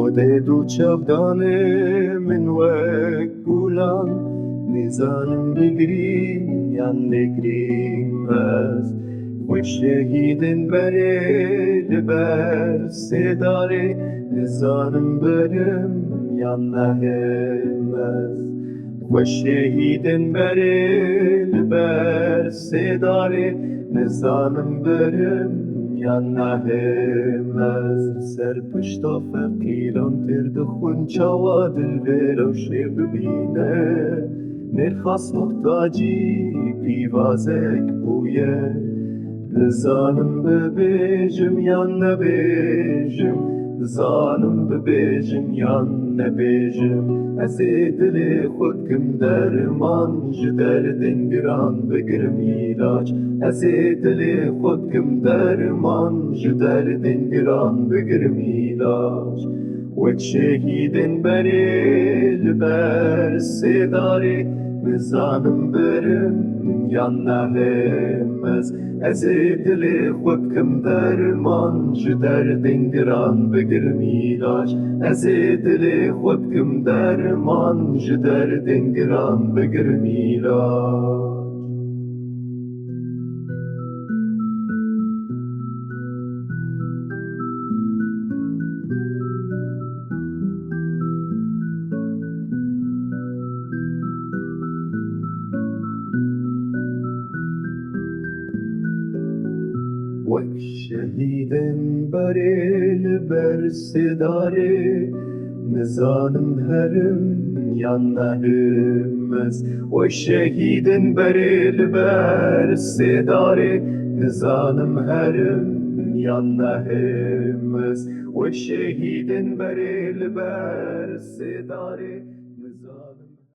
مدد و چەبدانێ من وەک گوڵان نێزانم بگرین یان نەگرین بەس وەک شەهیدن بەرێ لەبەر سێدارێ نێزانم بەرم یان نەهێم بەس وەک شەهیدن بەرێ لەبەر سێدارێ نێزانم بەرم یان نەهێم بەس سەر پشتا فەقیران تێردەخۆن چاوا دلڤێرە و شێ ببینە نرخەس محتاجی پیڤازێک بوویە نزانم ببێژم یان نەبێژم نزانم ببێژم یان نەبێژم ئەزێ دلێ خودکم دەرمان ji derdên giran بگرم ئیلاج ئەزێ دلێ خودکم دەرمان ji derdên giran بگرم ئیلاج وەک شەهیدên berê li ber sêdarê nizanim birim yan nehêm ez ئەزێ دلێ خودکم دەرمان ji derdên giran بگرم ئیلاج ئەزێ دلێ خودکم دەرمان ji derdên giran بگرم ئیلاج وەک شەهیدن بەرێ لەبەر سێدارێ نزانم هەرم یان نەهێم ez وەک شەهیدن بەرێ لەبەر سێدارێ نزانم هەرم یان نەهێم ez وەک شەهیدن بەرێ لەبەر سێدارێ نزانم